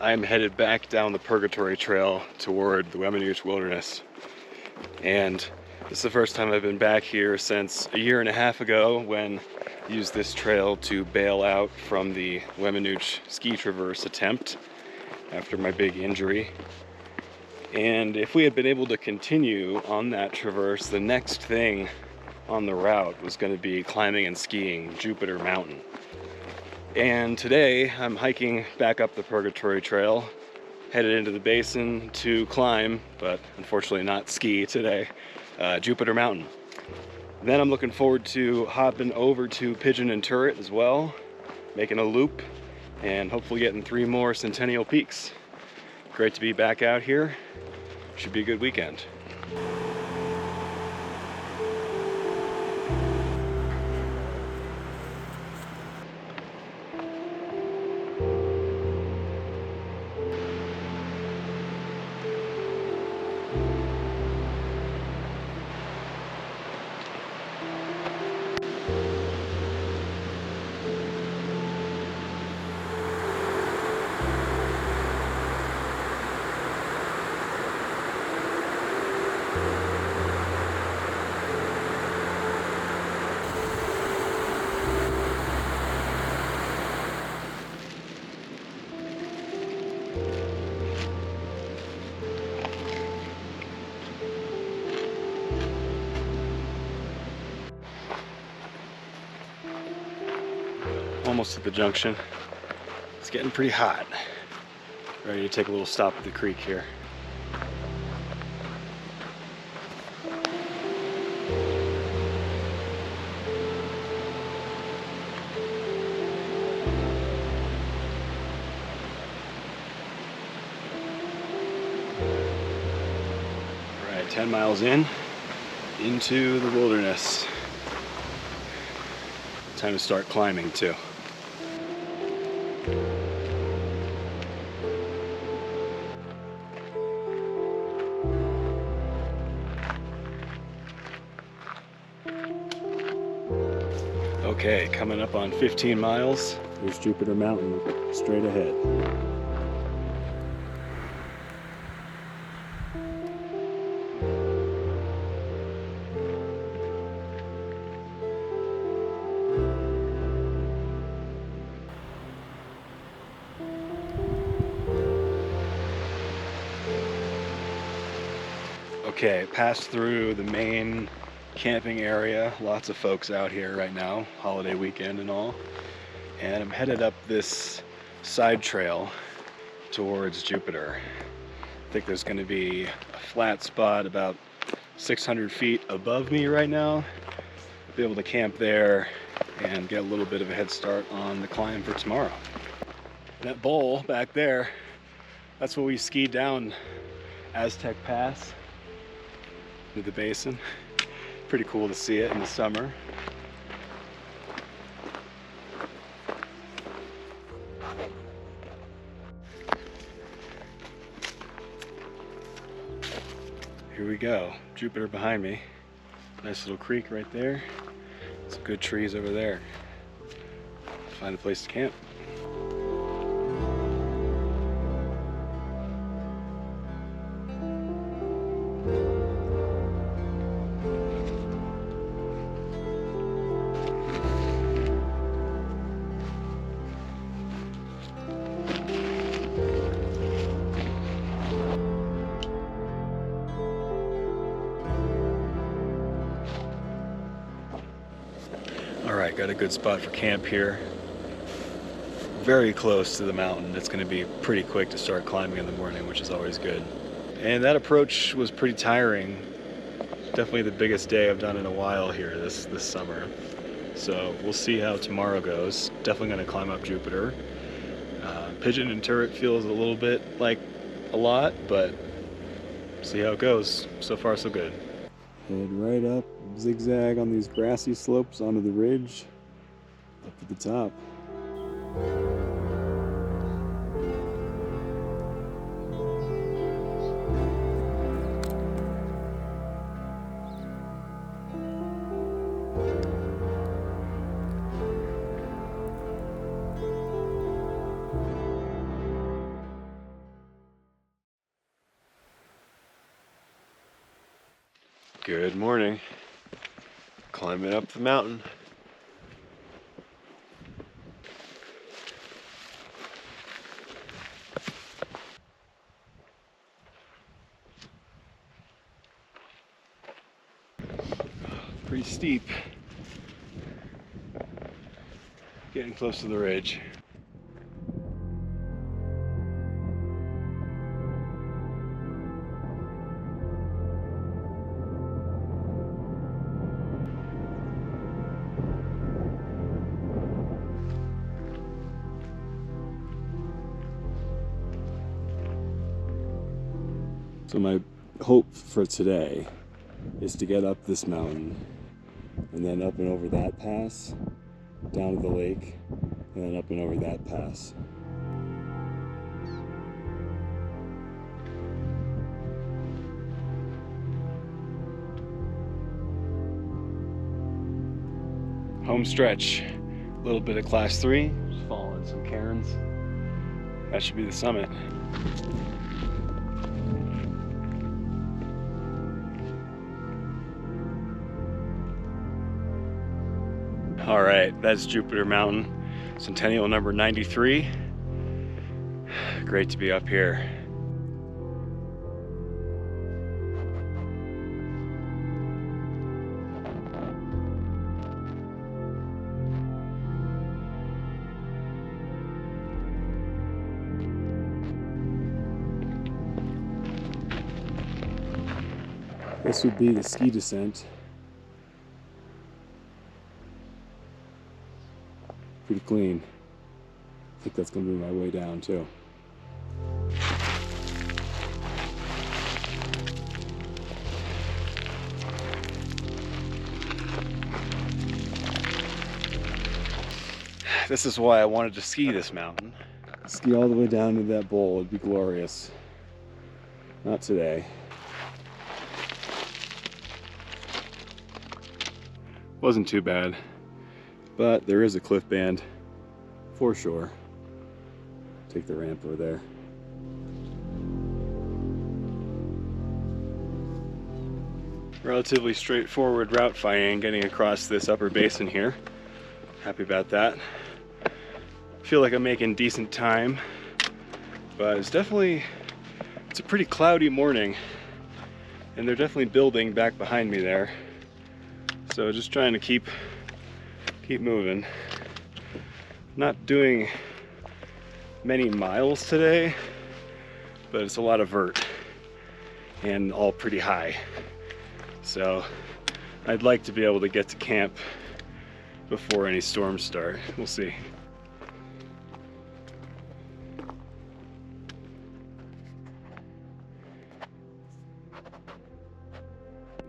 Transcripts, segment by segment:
I'm headed back down the Purgatory Trail toward the Weminuche Wilderness. And this is the first time I've been back here since a year and a half ago when I used this trail to bail out from the Weminuche ski traverse attempt after my big injury. And if we had been able to continue on that traverse, the next thing on the route was going to be climbing and skiing Jupiter Mountain. And today I'm hiking back up the Purgatory Trail, headed into the Basin to climb, but unfortunately not ski today, Jupiter Mountain. Then I'm looking forward to hopping over to Pigeon and Turret as well, making a loop, and hopefully getting 3 more Centennial Peaks. Great to be back out here. Should be a good weekend. Almost at the junction. It's getting pretty hot. Ready to take a little stop at the creek here. All right, 10 miles into the wilderness. Time to start climbing too. Okay, coming up on 15 miles. There's Jupiter Mountain straight ahead. Okay, passed through the main camping area. Lots of folks out here right now, holiday weekend and all. And I'm headed up this side trail towards Jupiter. I think there's going to be a flat spot about 600 feet above me right now. I'll be able to camp there and get a little bit of a head start on the climb for tomorrow. That bowl back there, that's where we skied down Aztec Pass to the Basin. Pretty cool to see it in the summer. Here we go, Jupiter behind me. Nice little creek right there. Some good trees over there. Find a place to camp. Alright, got a good spot for camp here. Very close to the mountain. It's going to be pretty quick to start climbing in the morning, which is always good. And that approach was pretty tiring. Definitely the biggest day I've done in a while here this summer. So we'll see how tomorrow goes. Definitely going to climb up Jupiter. Pigeon and Turret feels a little bit like a lot, but see how it goes. So far, so good. Head right up, zigzag on these grassy slopes onto the ridge, up to the top. Good morning. Climbing up the mountain. Pretty steep. Getting close to the ridge. So my hope for today is to get up this mountain and then up and over that pass, down to the lake, and then up and over that pass. Home stretch, a little bit of class 3, just following some cairns. That should be the summit. All right, that's Jupiter Mountain, Centennial number 93. Great to be up here. This would be the ski descent. Pretty clean. I think that's going to be my way down too. This is why I wanted to ski this mountain. Ski all the way down to that bowl would be glorious. Not today. Wasn't too bad. But there is a cliff band for sure. Take the ramp over there. Relatively straightforward route finding getting across this upper basin here. Happy about that. Feel like I'm making decent time, but it's a pretty cloudy morning, and they're definitely building back behind me there. So just trying to keep moving. Not doing many miles today, but it's a lot of vert and all pretty high. So I'd like to be able to get to camp before any storms start. We'll see.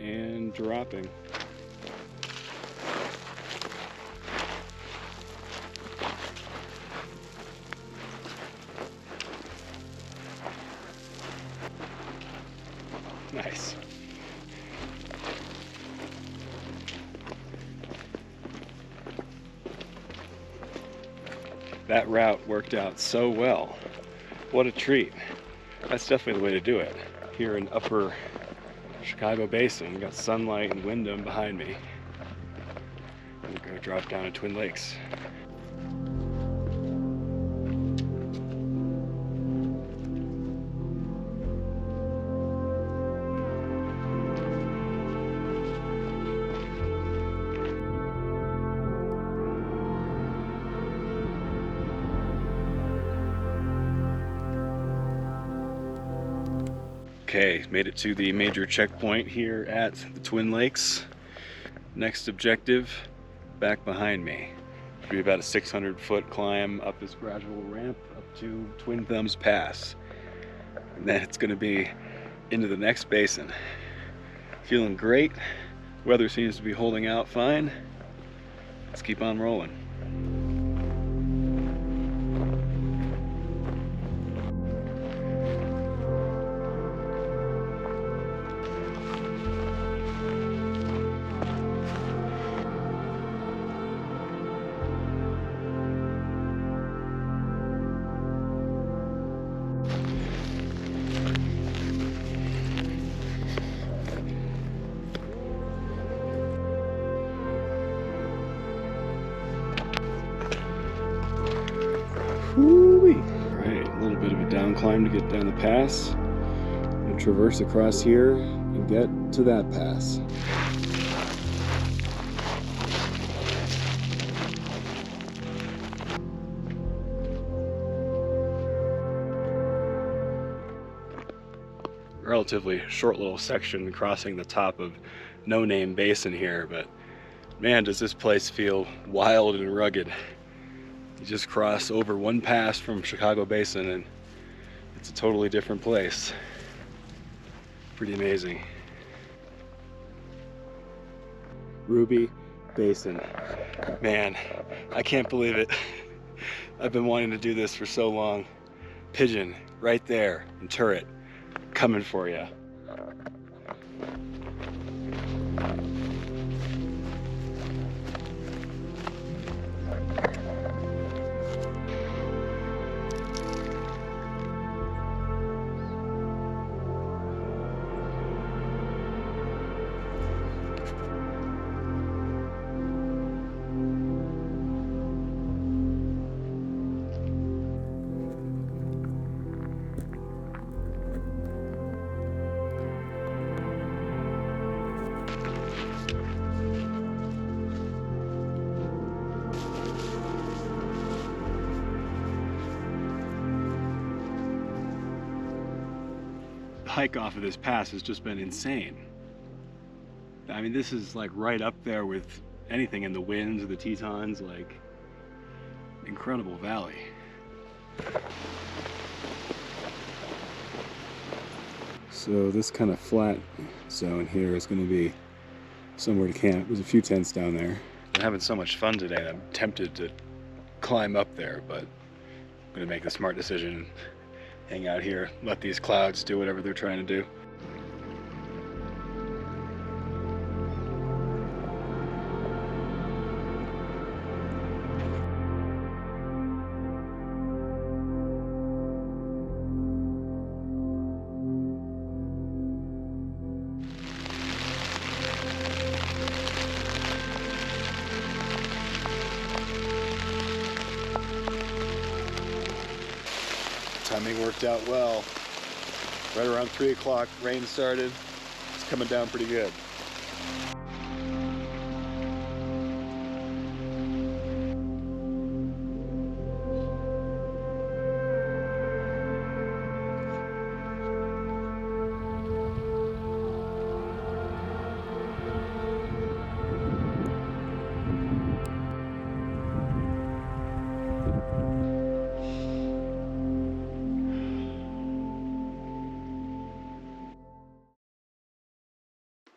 And dropping. Nice. That route worked out so well. What a treat. That's definitely the way to do it. Here in upper Chicago Basin, we got sunlight and Wyndham behind me. We're gonna drop down to Twin Lakes. Okay, made it to the major checkpoint here at the Twin Lakes. Next objective, back behind me. It'll be about a 600-foot climb up this gradual ramp up to Twin Thumbs Pass. And then it's gonna be into the next basin. Feeling great. Weather seems to be holding out fine. Let's keep on rolling. time to get down the pass. I'm going to traverse across here and get to that pass. Relatively short little section crossing the top of No Name Basin here, but man, does this place feel wild and rugged. You just cross over one pass from Chicago Basin and it's a totally different place. Pretty amazing. Ruby Basin. Man, I can't believe it. I've been wanting to do this for so long. Pigeon, right there, and Turret, coming for you. Hike off of this pass has just been insane. I mean, this is like right up there with anything in the Winds or the Tetons, like incredible valley. So this kind of flat zone here is going to be somewhere to camp. There's a few tents down there. I'm having so much fun today. I'm tempted to climb up there, but I'm going to make the smart decision. Hang out here, let these clouds do whatever they're trying to do. Timing worked out well. Right around 3 o'clock, rain started. It's coming down pretty good.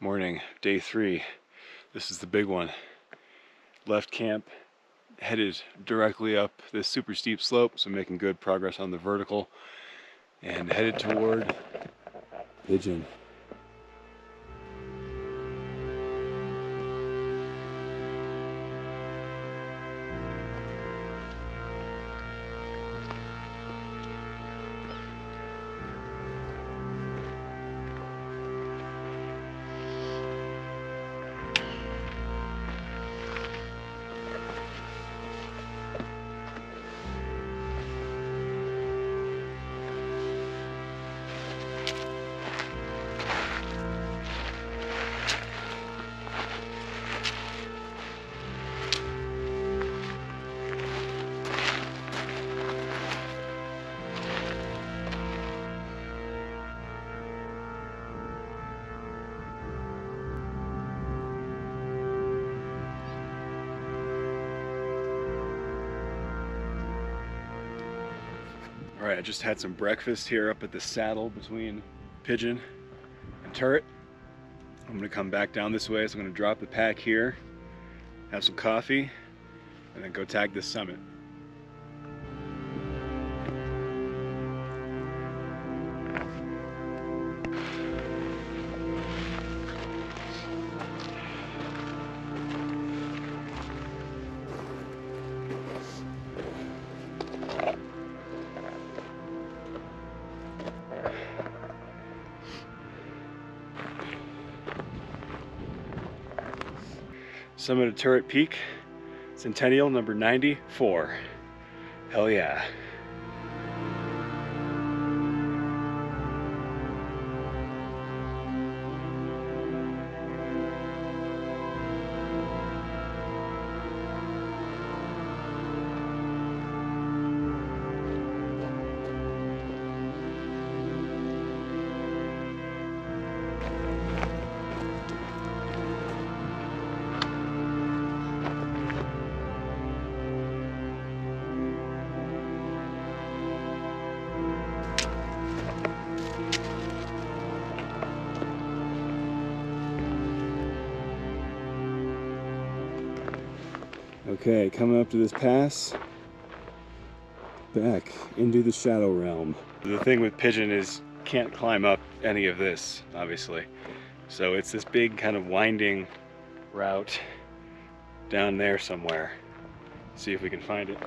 Morning, day 3. This is the big one. Left camp, headed directly up this super steep slope, so making good progress on the vertical, and headed toward Pigeon. Alright, I just had some breakfast here up at the saddle between Pigeon and Turret. I'm going to come back down this way, so I'm going to drop the pack here, have some coffee, and then go tag this summit. Summit of Turret Peak, Centennial number 94. Hell yeah. Okay, coming up to this pass, back into the Shadow Realm. The thing with Pigeon is can't climb up any of this, obviously. So it's this big kind of winding route down there somewhere. See if we can find it.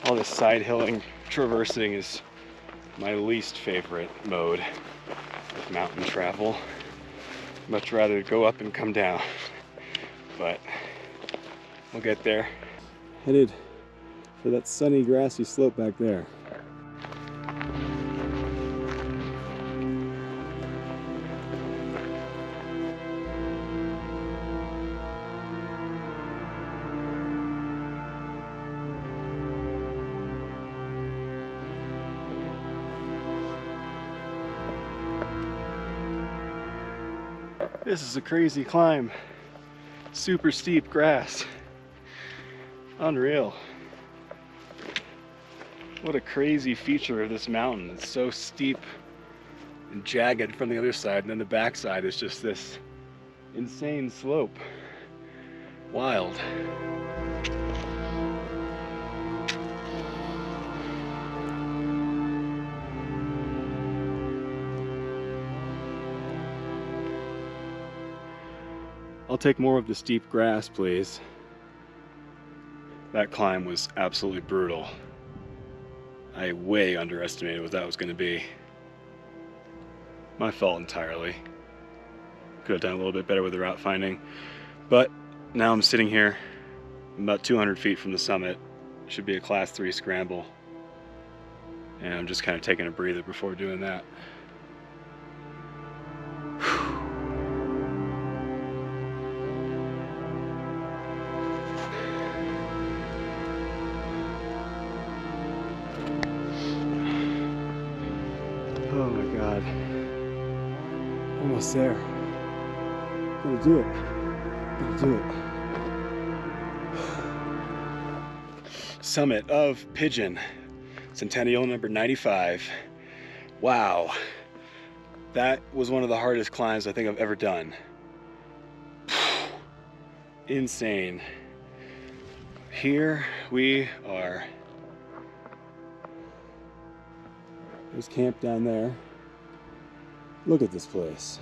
All this side hilling traversing is my least favorite mode of mountain travel. Much rather go up and come down, but we'll get there. Headed for that sunny grassy slope back there. This is a crazy climb. Super steep grass. Unreal. What a crazy feature of this mountain. It's so steep and jagged from the other side, and then the backside is just this insane slope. Wild. I'll take more of the steep grass, please. That climb was absolutely brutal. I way underestimated what that was going to be. My fault entirely. Could have done a little bit better with the route finding. But now I'm sitting here, I'm about 200 feet from the summit. Should be a class 3 scramble. And I'm just kind of taking a breather before doing that. Oh my God. Almost there. Gonna do it. Gonna do it. Summit of Pigeon. Centennial number 95. Wow. That was one of the hardest climbs I think I've ever done. Insane. Here we are. There's camp down there. Look at this place.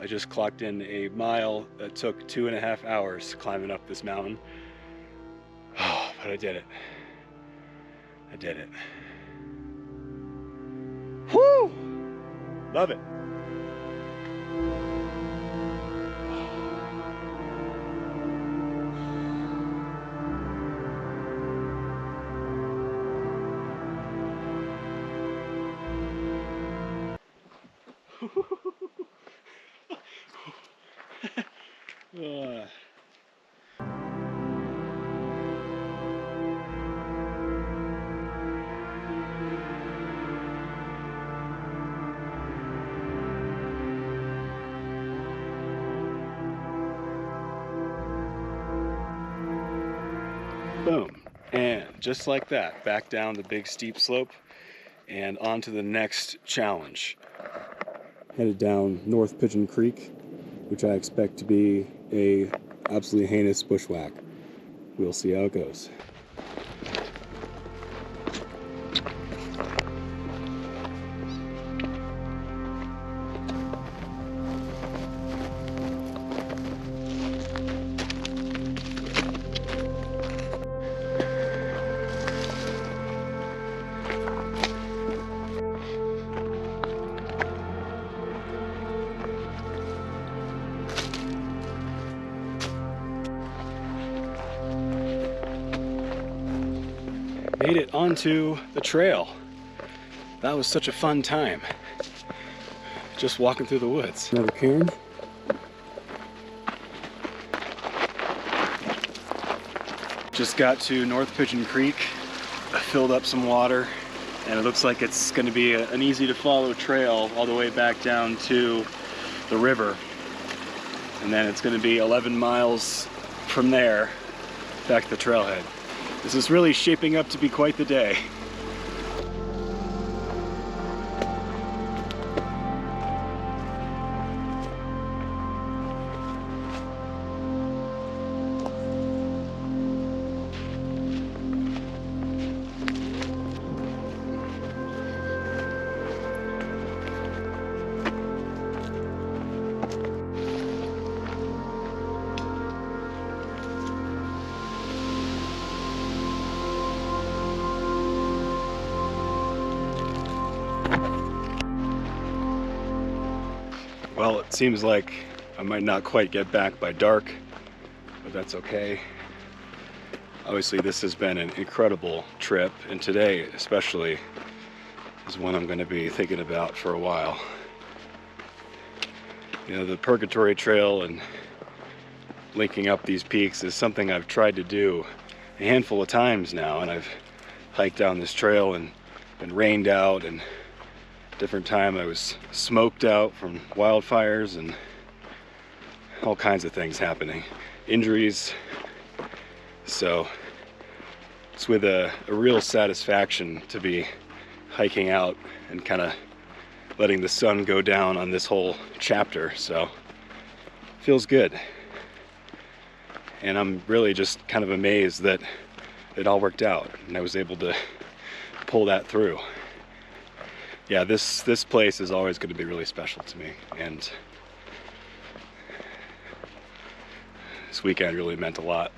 I just clocked in a mile that took 2.5 hours climbing up this mountain. Oh, but I did it. I did it. Woo! Love it. Boom. And just like that, back down the big steep slope and on to the next challenge. Headed down North Pigeon Creek, which I expect to be a absolutely heinous bushwhack. We'll see how it goes. Made it onto the trail. That was such a fun time. Just walking through the woods. Another cairn. Just got to North Pigeon Creek. I filled up some water, and it looks like it's going to be an easy to follow trail all the way back down to the river. and then it's going to be 11 miles from there back to the trailhead. This is really shaping up to be quite the day. Well, it seems like I might not quite get back by dark, but that's okay. Obviously, this has been an incredible trip, and today especially is one I'm going to be thinking about for a while. You know, the Purgatory Trail and linking up these peaks is something I've tried to do a handful of times now, and I've hiked down this trail and been rained out, and different time I was smoked out from wildfires and all kinds of things happening, injuries. So it's with a real satisfaction to be hiking out and kind of letting the sun go down on this whole chapter. So feels good, and I'm really just kind of amazed that it all worked out and I was able to pull that through. Yeah, this place is always going to be really special to me, and this weekend really meant a lot.